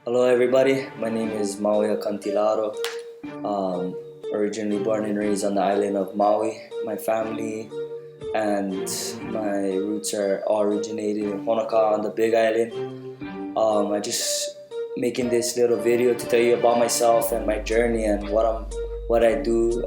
Hello everybody, my name is Maui Acantilado. Originally born and raised on the island of Maui. My family and my roots are all originated in Honoka on the Big Island. I just making this little video to tell you about myself and my journey and what I do.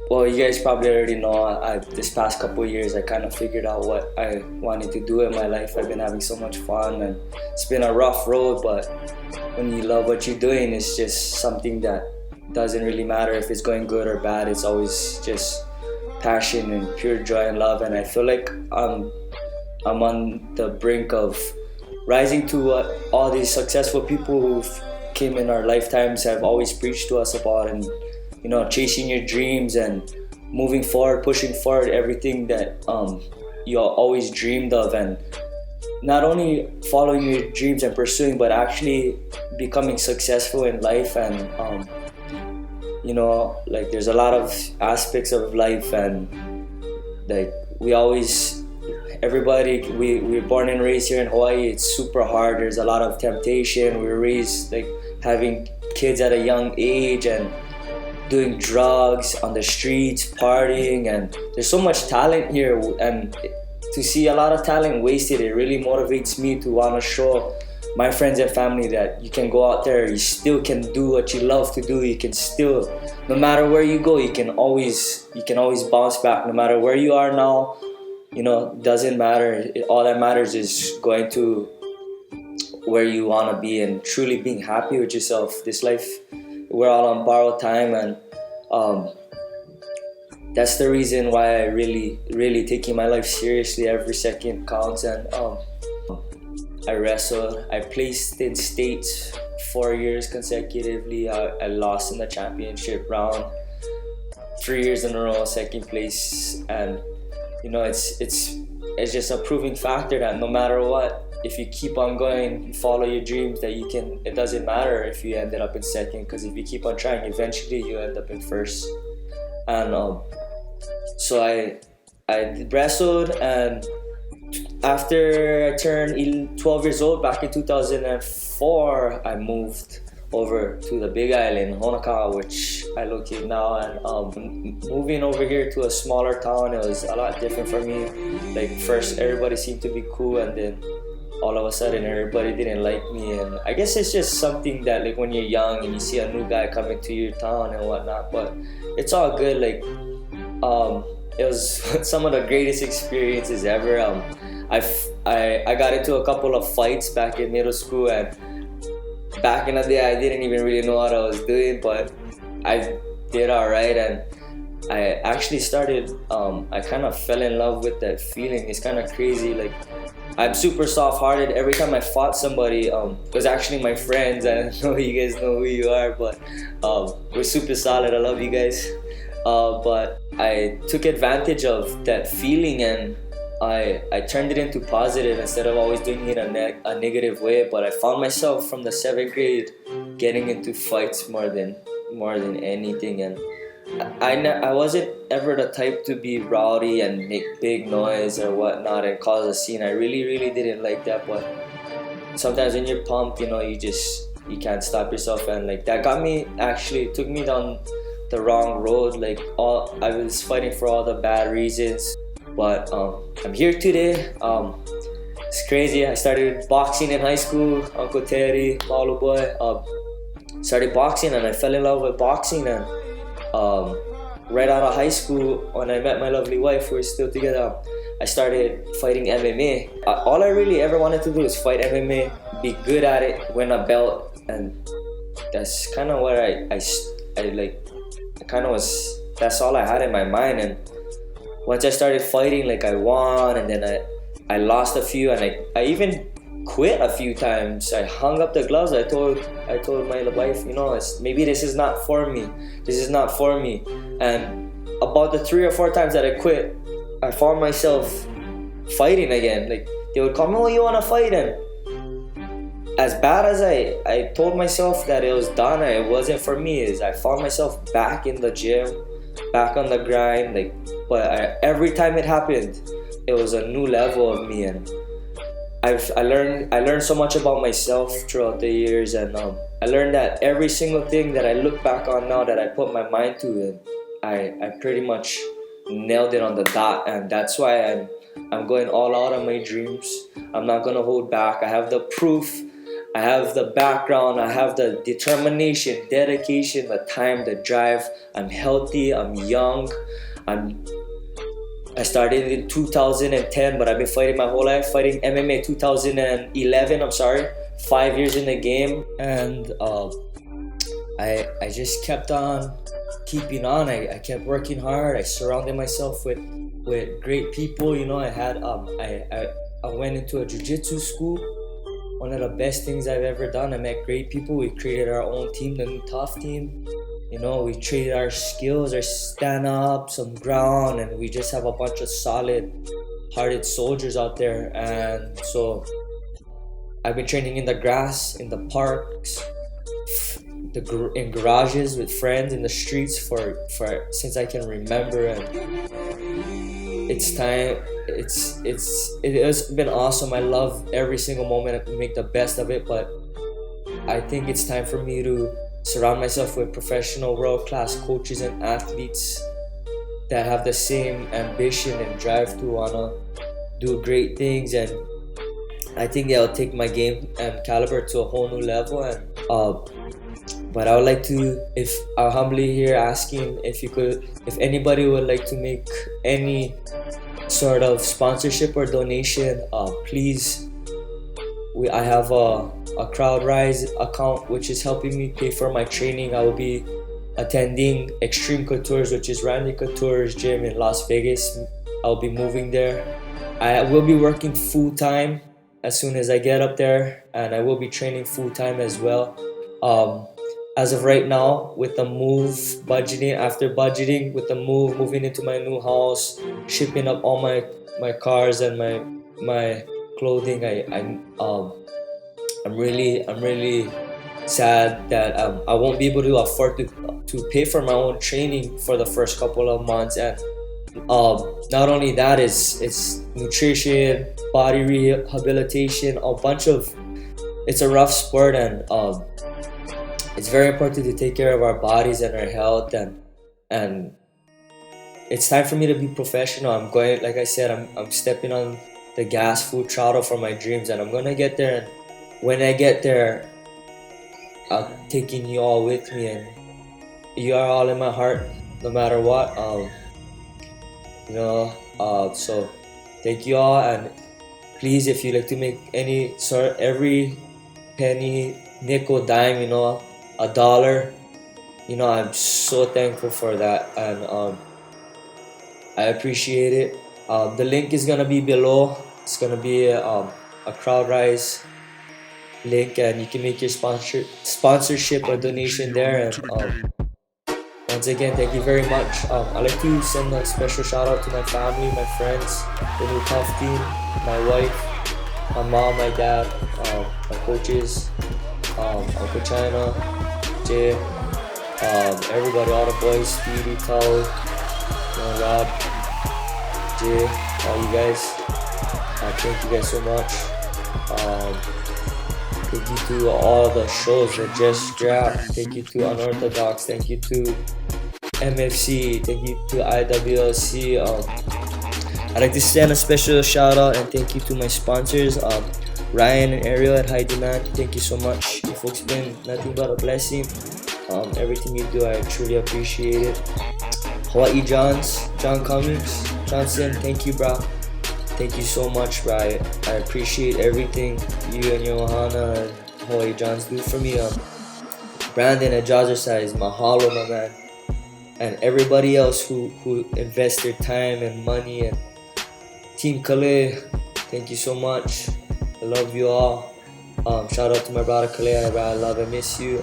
Well, you guys probably already know. This past couple of years, I kind of figured out what I wanted to do in my life. I've been having so much fun, and it's been a rough road. But when you love what you're doing, it's just something that doesn't really matter if it's going good or bad. It's always just passion and pure joy and love. And I feel like I'm on the brink of rising to what all these successful people who've came in our lifetimes have always preached to us about, and chasing your dreams and moving forward, pushing forward everything that you always dreamed of, and not only following your dreams and pursuing, but actually becoming successful in life. And like there's a lot of aspects of life, and like we're born and raised here in Hawaii. It's super hard. There's a lot of temptation. We were raised like having kids at a young age and doing drugs on the streets, partying, and there's so much talent here, and to see a lot of talent wasted, it really motivates me to want to show my friends and family that you can go out there, you still can do what you love to do. You can still, no matter where you go, you can always bounce back. No matter where you are now, doesn't matter. All that matters is going to where you want to be and truly being happy with yourself. This life, we're all on borrowed time, and that's the reason why I really taking my life seriously. Every second counts. And I wrestled. I placed in states 4 years consecutively. I lost in the championship round 3 years in a row, second place. And it's just a proving factor that no matter what, if you keep on going, you follow your dreams, that you can. It doesn't matter if you ended up in second, because if you keep on trying, eventually you end up in first. And so I wrestled, and after I turned 12 years old back in 2004, I moved over to the Big Island, Honoka, which I locate now. And moving over here to a smaller town, it was a lot different for me. Like first, everybody seemed to be cool, and then all of a sudden everybody didn't like me. And I guess it's just something that, like, when you're young and you see a new guy coming to your town and whatnot, but it's all good. Like it was some of the greatest experiences ever. I got into a couple of fights back in middle school, and back in the day I didn't even really know what I was doing, but I did alright. And I actually started I kind of fell in love with that feeling. It's kind of crazy. Like, I'm super soft-hearted. Every time I fought somebody, it was actually my friends. I don't know if you guys know who you are, but we're super solid. I love you guys. But I took advantage of that feeling, and I turned it into positive instead of always doing it a negative way. But I found myself from the 7th grade getting into fights more than anything. And I wasn't ever the type to be rowdy and make big noise or whatnot and cause a scene. I really didn't like that. But sometimes when you're pumped, you can't stop yourself. And like that took me down the wrong road. Like I was fighting for all the bad reasons. But I'm here today. It's crazy. I started boxing in high school. Uncle Terry, Paulo boy, started boxing, and I fell in love with boxing. And right out of high school, when I met my lovely wife, we were still together, I started fighting MMA. All I really ever wanted to do is fight MMA, be good at it, win a belt, and that's kind of what that's all I had in my mind. And once I started fighting, like, I won, and then I lost a few, and I even quit a few times. I hung up the gloves. I told my wife, maybe this is not for me. This is not for me. And about the 3 or 4 times that I quit, I found myself fighting again. Like, they would call me, "Oh, you want to fight?" And as bad as I told myself that it was done, it wasn't for me. I found myself back in the gym, back on the grind. But every time it happened, it was a new level of me. And I learned so much about myself throughout the years, and I learned that every single thing that I look back on now that I put my mind to, and I pretty much nailed it on the dot, and that's why I'm going all out on my dreams. I'm not gonna hold back. I have the proof, I have the background, I have the determination, dedication, the time, the drive. I'm healthy, I'm young, I'm I started in 2010, but I've been fighting my whole life, fighting MMA 2011, I'm sorry. 5 years in the game, and I just kept on keeping on. I kept working hard. I surrounded myself with great people. You know, I went into a jiu-jitsu school. One of the best things I've ever done. I met great people. We created our own team, the new Tough team. You know, we traded our skills, our stand up, some ground, and we just have a bunch of solid hearted soldiers out there. And so I've been training in the grass, in the parks, in garages with friends, in the streets for since I can remember. And it's time. It has been awesome. I love every single moment. I make the best of it, but I think it's time for me to surround myself with professional, world-class coaches and athletes that have the same ambition and drive to wanna do great things. And I think they'll take my game and caliber to a whole new level. And but I would like to, if I'm humbly here asking if anybody would like to make any sort of sponsorship or donation, please. I have a CrowdRise account which is helping me pay for my training. I will be attending Extreme Couture's, which is Randy Couture's gym in Las Vegas. I'll be moving there. I will be working full time as soon as I get up there, and I will be training full time as well. As of right now, with the move, after budgeting, with the moving into my new house, shipping up all my cars and my clothing, I'm really sad that I won't be able to afford to pay for my own training for the first couple of months. And not only that, it's nutrition, body rehabilitation, it's a rough sport. And it's very important to take care of our bodies and our health, and it's time for me to be professional. I'm going, like I said, I'm stepping on the gas, full throttle for my dreams, and I'm gonna get there. And when I get there, I'm taking you all with me, and you are all in my heart, no matter what. So thank you all, and please, if you like to make any sort, every penny, nickel, dime, $1, I'm so thankful for that, and I appreciate it. The link is gonna be below. It's gonna be a CrowdRise link, and you can make your sponsorship or donation there. And once again, thank you very much. I'd like to send a special shout out to my family, my friends, the new Tough team, my wife, my mom, my dad, my coaches, Uncle China, Jay, everybody, all the boys, Stevie, Tao, Rob, Jay, all you guys. Thank you guys so much. Thank you to all the shows that just dropped. Thank you to Unorthodox. Thank you to MFC. Thank you to IWLC. I'd like to send a special shout out and thank you to my sponsors, Ryan and Ariel at High Demand. Thank you so much. You folks been nothing but a blessing. Everything you do, I truly appreciate it. Hawaii John Cummings, Johnson, thank you, bro. Thank you so much, bro. I appreciate everything you and Johanna and Hawaii Johns do for me. Brandon at Jazzercise, mahalo, my man. And everybody else who invest their time and money. And Team Kale, thank you so much. I love you all. Shout out to my brother Kale. I love and miss you.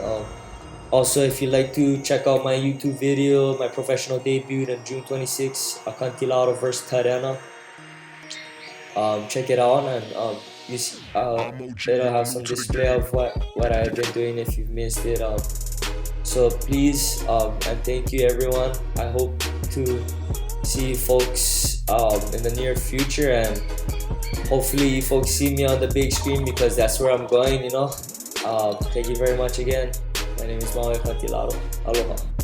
Also, if you'd like to check out my YouTube video, my professional debut on June 26, Acantilado vs. Tarena. Check it out, and it'll have some display of what I've been doing if you've missed it. So please, and thank you everyone. I hope to see you folks in the near future, and hopefully you folks see me on the big screen because that's where I'm going, you know. Thank you very much again. My name is Maui Acantilado. Aloha.